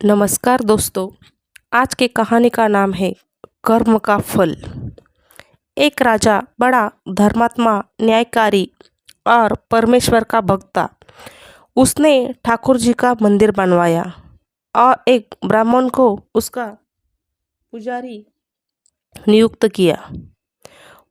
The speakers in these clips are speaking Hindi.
नमस्कार दोस्तों। आज की कहानी का नाम है कर्म का फल। एक राजा बड़ा धर्मात्मा, न्यायकारी और परमेश्वर का भक्त था। उसने ठाकुर जी का मंदिर बनवाया और एक ब्राह्मण को उसका पुजारी नियुक्त किया।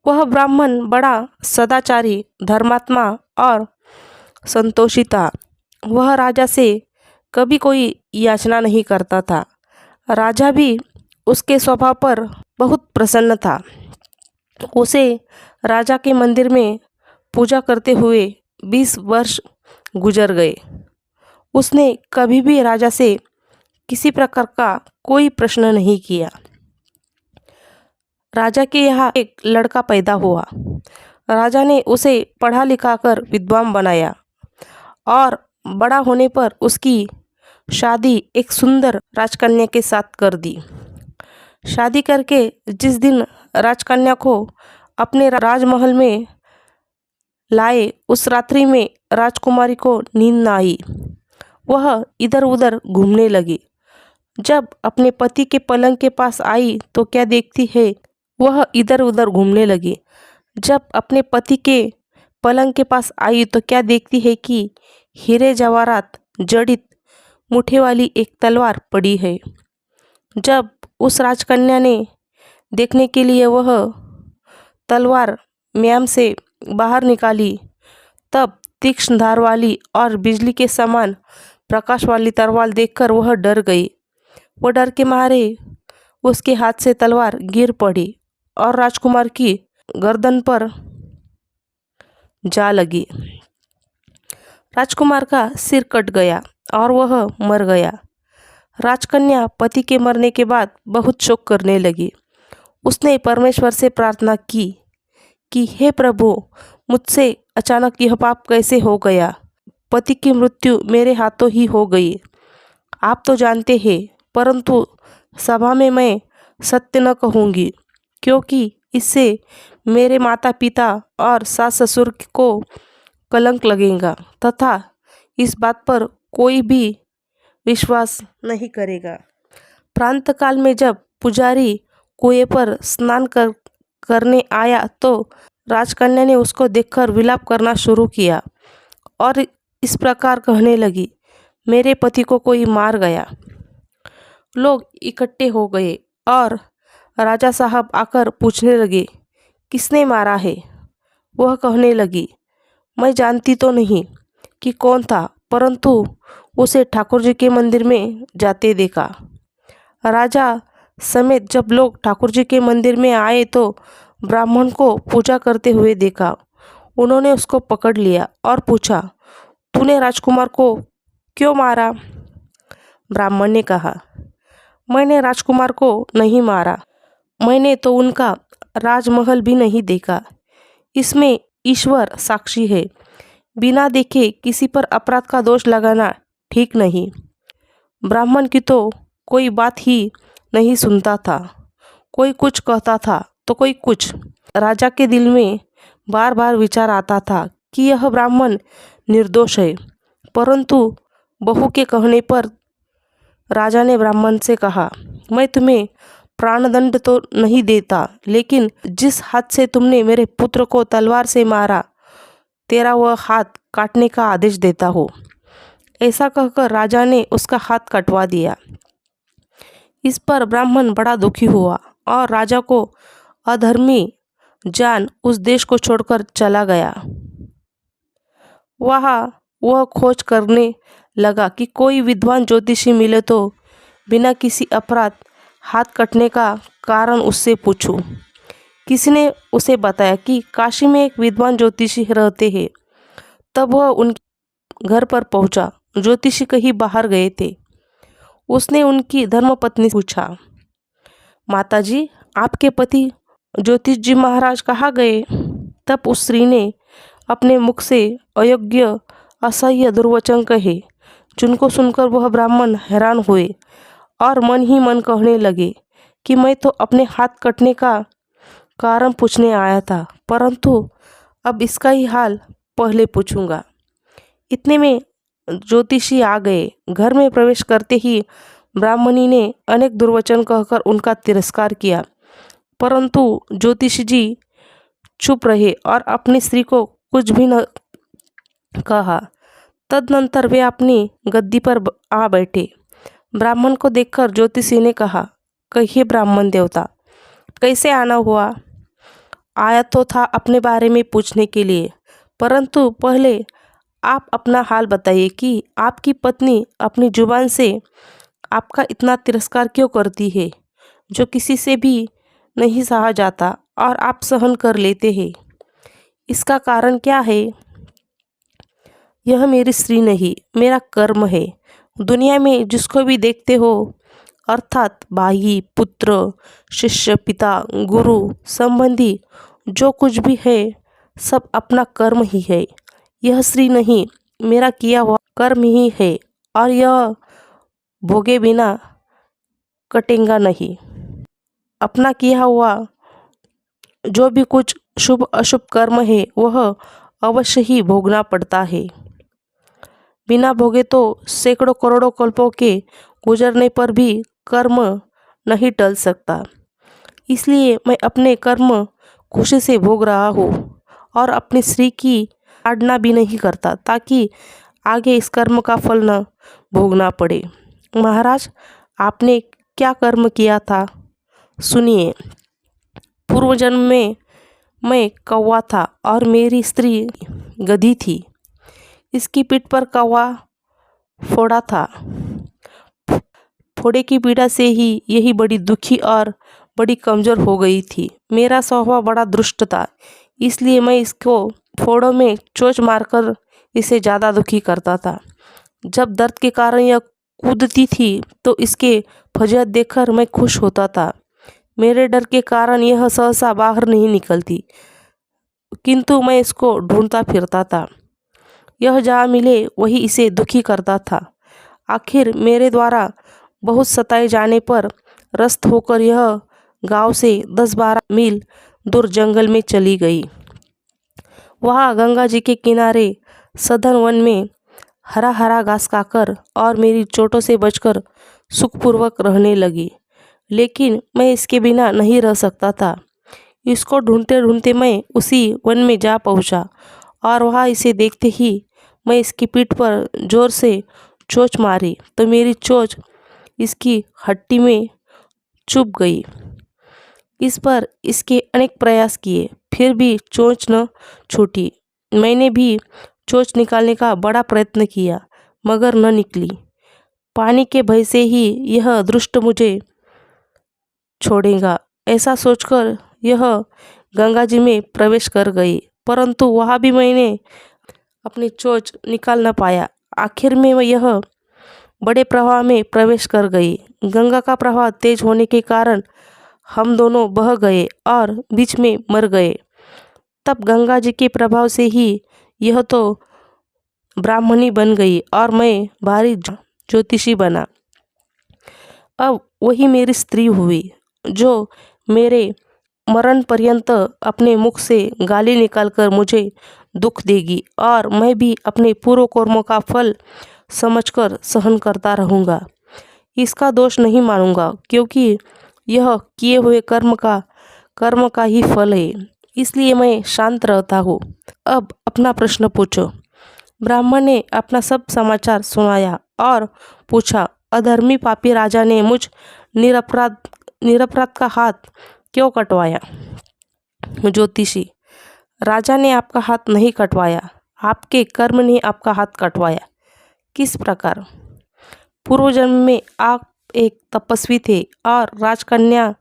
वह ब्राह्मण बड़ा सदाचारी, धर्मात्मा और संतोषी था। वह राजा से कभी कोई याचना नहीं करता था। राजा भी उसके स्वभाव पर बहुत प्रसन्न था। उसे राजा के मंदिर में पूजा करते हुए 20 वर्ष गुजर गए। उसने कभी भी राजा से किसी प्रकार का कोई प्रश्न नहीं किया। राजा के यहाँ एक लड़का पैदा हुआ। राजा ने उसे पढ़ा लिखा कर विद्वान बनाया और बड़ा होने पर उसकी शादी एक सुंदर राजकन्या के साथ कर दी। शादी करके जिस दिन राजकन्या को अपने राजमहल में लाए, उस रात्रि में राजकुमारी को नींद न आई। वह इधर उधर घूमने लगी। जब अपने पति के पलंग के पास आई तो क्या देखती है, वह इधर उधर घूमने लगी। जब अपने पति के पलंग के पास आई तो क्या देखती है कि हीरे जवाहरात जड़ित मुठे वाली एक तलवार पड़ी है। जब उस राजकन्या ने देखने के लिए वह तलवार म्याम से बाहर निकाली, तब तीक्ष्ण धार वाली और बिजली के समान प्रकाश वाली तलवार देखकर वह डर गई। वह डर के मारे उसके हाथ से तलवार गिर पड़ी और राजकुमार की गर्दन पर जा लगी। राजकुमार का सिर कट गया और वह मर गया। राजकन्या पति के मरने के बाद बहुत शोक करने लगी। उसने परमेश्वर से प्रार्थना की कि हे प्रभु, मुझसे अचानक यह पाप कैसे हो गया। पति की मृत्यु मेरे हाथों ही हो गई। आप तो जानते हैं, परंतु सभा में मैं सत्य न कहूँगी, क्योंकि इससे मेरे माता पिता और सास ससुर को कलंक लगेगा तथा इस बात पर कोई भी विश्वास नहीं करेगा। प्रातःकाल में जब पुजारी कुएं पर स्नान करने आया तो राजकन्या ने उसको देखकर विलाप करना शुरू किया और इस प्रकार कहने लगी, मेरे पति को कोई मार गया। लोग इकट्ठे हो गए और राजा साहब आकर पूछने लगे, किसने मारा है। वह कहने लगी, मैं जानती तो नहीं कि कौन था, परंतु उसे ठाकुर जी के मंदिर में जाते देखा। राजा समेत जब लोग ठाकुर जी के मंदिर में आए तो ब्राह्मण को पूजा करते हुए देखा। उन्होंने उसको पकड़ लिया और पूछा, तूने राजकुमार को क्यों मारा। ब्राह्मण ने कहा, मैंने राजकुमार को नहीं मारा, मैंने तो उनका राजमहल भी नहीं देखा। इसमें ईश्वर साक्षी है। बिना देखे किसी पर अपराध का दोष लगाना ठीक नहीं। ब्राह्मण की तो कोई बात ही नहीं सुनता था। कोई कुछ कहता था तो कोई कुछ। राजा के दिल में बार बार विचार आता था कि यह ब्राह्मण निर्दोष है, परंतु बहू के कहने पर राजा ने ब्राह्मण से कहा, मैं तुम्हें प्राणदंड तो नहीं देता, लेकिन जिस हाथ से तुमने मेरे पुत्र को तलवार से मारा, तेरा वह हाथ काटने का आदेश देता हो। ऐसा कहकर राजा ने उसका हाथ कटवा दिया। इस पर ब्राह्मण बड़ा दुखी हुआ और राजा को अधर्मी जान उस देश को छोड़कर चला गया। वह खोज करने लगा कि कोई विद्वान ज्योतिषी मिले तो बिना किसी अपराध हाथ कटने का कारण उससे पूछूं। किसी ने उसे बताया कि काशी में एक विद्वान ज्योतिषी रहते हैं। तब वह उनके घर पर पहुंचा। ज्योतिषी कहीं बाहर गए थे। उसने उनकी धर्मपत्नी पूछा, माताजी, आपके पति ज्योतिष जी महाराज कहाँ गए। तब उस स्त्री ने अपने मुख से अयोग्य असह्य दुर्वचन कहे, जिनको सुनकर वह ब्राह्मण हैरान हुए और मन ही मन कहने लगे कि मैं तो अपने हाथ कटने का कारण पूछने आया था, परंतु अब इसका ही हाल पहले पूछूंगा। इतने में ज्योतिषी आ गए। घर में प्रवेश करते ही ब्राह्मणी ने अनेक दुर्वचन कहकर उनका तिरस्कार किया, परंतु ज्योतिषी जी चुप रहे और अपनी स्त्री को कुछ भी न कहा। तदनंतर वे अपनी गद्दी पर आ बैठे। ब्राह्मण को देखकर ज्योतिषी ने कहा, कहिए ब्राह्मण देवता, कैसे आना हुआ? आया तो था अपने बारे में पूछने के लिए, परंतु पहले आप अपना हाल बताइए कि आपकी पत्नी अपनी जुबान से आपका इतना तिरस्कार क्यों करती है, जो किसी से भी नहीं सहा जाता और आप सहन कर लेते हैं। इसका कारण क्या है? यह मेरी स्त्री नहीं, मेरा कर्म है। दुनिया में जिसको भी देखते हो, अर्थात भाई, पुत्र, शिष्य, पिता, गुरु, संबंधी, जो कुछ भी है, सब अपना कर्म ही है। यह स्त्री नहीं, मेरा किया हुआ कर्म ही है और यह भोगे बिना कटेगा नहीं। अपना किया हुआ जो भी कुछ शुभ अशुभ कर्म है, वह अवश्य ही भोगना पड़ता है। बिना भोगे तो सैकड़ों करोड़ों कल्पों के गुजरने पर भी कर्म नहीं टल सकता। इसलिए मैं अपने कर्म खुशी से भोग रहा हूँ और अपनी स्त्री की ताड़ना भी नहीं करता, ताकि आगे इस कर्म का फल न भोगना पड़े। महाराज, आपने क्या कर्म किया था? सुनिए। पूर्व जन्म में मैं कौवा था और मेरी स्त्री गधी थी। इसकी पीठ पर कौवा फोड़ा था। फोड़े की पीड़ा से ही यही बड़ी दुखी और बड़ी कमज़ोर हो गई थी। मेरा स्वभाव बड़ा दुष्ट था, इसलिए मैं इसको फोड़ों में चोंच मारकर इसे ज़्यादा दुखी करता था। जब दर्द के कारण यह कूदती थी तो इसके फजीहत देखकर मैं खुश होता था। मेरे डर के कारण यह सहसा बाहर नहीं निकलती, किंतु मैं इसको ढूंढता फिरता था। यह जहाँ मिले वही इसे दुखी करता था। आखिर मेरे द्वारा बहुत सताए जाने पर रस्त होकर यह गांव से 10-12 मील दूर जंगल में चली गई। वहाँ गंगा जी के किनारे सघन वन में हरा हरा घास खाकर और मेरी चोटों से बचकर सुखपूर्वक रहने लगी। लेकिन मैं इसके बिना नहीं रह सकता था। इसको ढूंढते ढूंढते मैं उसी वन में जा पहुंचा और वहाँ इसे देखते ही मैं इसकी पीठ पर जोर से चोंच मारी तो मेरी चोंच इसकी हड्डी में चुभ गई। इस पर इसके अनेक प्रयास किए, फिर भी चोंच न छूटी। मैंने भी चोंच निकालने का बड़ा प्रयत्न किया, मगर न निकली। पानी के भय से ही यह दुष्ट मुझे छोड़ेगा, ऐसा सोचकर यह गंगा जी में प्रवेश कर गई, परंतु वहाँ भी मैंने अपनी चोंच निकाल न पाया। आखिर में यह बड़े प्रवाह में प्रवेश कर गई। गंगा का प्रवाह तेज होने के कारण हम दोनों बह गए और बीच में मर गए। तब गंगा जी के प्रभाव से ही यह तो ब्राह्मणी बन गई और मैं भारी ज्योतिषी बना। अब वही मेरी स्त्री हुई, जो मेरे मरण पर्यंत अपने मुख से गाली निकालकर मुझे दुख देगी और मैं भी अपने पूर्व कर्मों का फल समझकर सहन करता रहूँगा। इसका दोष नहीं मानूंगा, क्योंकि यह किए हुए कर्म का ही फल है। इसलिए मैं शांत रहता हूँ। अब अपना प्रश्न पूछो। ब्राह्मण ने अपना सब समाचार सुनाया और पूछा, अधर्मी पापी राजा ने मुझ निरपराध का हाथ क्यों कटवाया? ज्योतिषी, राजा ने आपका हाथ नहीं कटवाया, आपके कर्म ने आपका हाथ कटवाया। किस प्रकार? पूर्व जन्म में आप एक तपस्वी थे और राजकन्या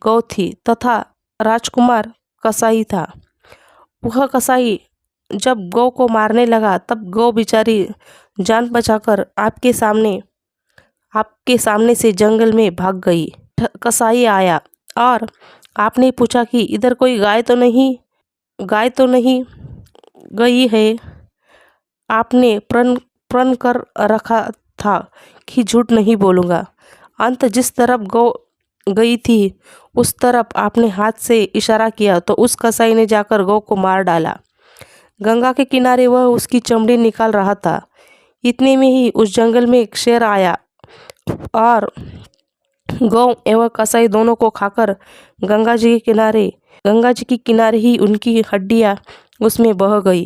गौ थी तथा राजकुमार कसाई था। वह कसाई जब गौ को मारने लगा तब गौ बेचारी जान बचाकर आपके सामने से जंगल में भाग गई। कसाई आया और आपने पूछा कि इधर कोई गाय तो नहीं गई है। आपने प्रण कर रखा था कि झूठ नहीं बोलूँगा। अंत जिस तरफ गौ गई थी उस तरफ आपने हाथ से इशारा किया तो उस कसाई ने जाकर गौ को मार डाला। गंगा के किनारे वह उसकी चमड़ी निकाल रहा था। इतने में ही उस जंगल में एक शेर आया और गौ एवं कसाई दोनों को खाकर गंगा जी के किनारे ही उनकी हड्डियां उसमें बह गई।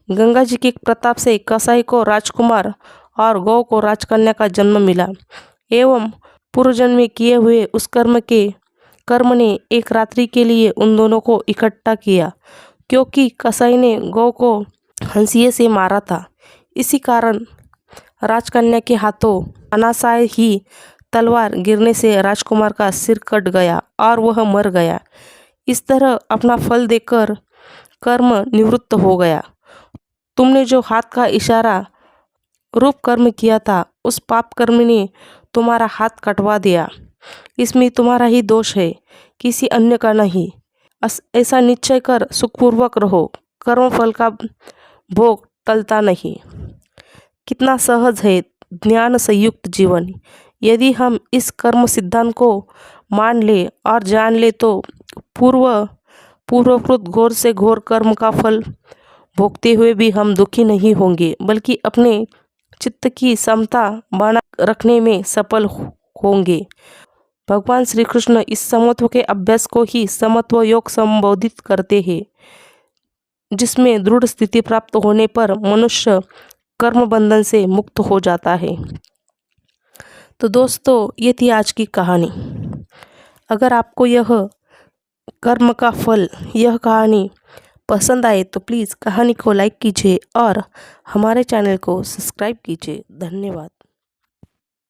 गंगा जी के प्रताप से कसाई को राजकुमार और गौ को राजकन्या का जन्म मिला एवं पूर्व जन्म में किए हुए उस कर्म ने एक रात्रि के लिए उन दोनों को इकट्ठा किया, क्योंकि कसाई ने गौ को हंसिए से मारा था। इसी कारण राजकन्या के हाथों अनासाय ही तलवार गिरने से राजकुमार का सिर कट गया और वह मर गया। इस तरह अपना फल देकर कर्म निवृत्त हो गया। तुमने जो हाथ का इशारा रूप कर्म किया था, उस पाप कर्म ने तुम्हारा हाथ कटवा दिया। इसमें तुम्हारा ही दोष है, किसी अन्य का नहीं। ऐसा निश्चय कर सुखपूर्वक रहो, कर्म फल का भोग टलता नहीं। कितना सहज है ज्ञान संयुक्त जीवन। यदि हम इस कर्म सिद्धांत को मान ले और जान ले तो पूर्वकृत घोर से घोर कर्म का फल भोगते हुए भी हम दुखी नहीं होंगे, बल्कि अपने चित्त की समता बना रखने में सफल होंगे। भगवान श्री कृष्ण इस समत्व के अभ्यास को ही समत्व योग संबोधित करते हैं, जिसमें दृढ़ स्थिति प्राप्त होने पर मनुष्य कर्म बंधन से मुक्त हो जाता है। तो दोस्तों, ये थी आज की कहानी। अगर आपको यह कर्म का फल यह कहानी पसंद आए तो प्लीज़ कहानी को लाइक कीजिए और हमारे चैनल को सब्सक्राइब कीजिए। धन्यवाद।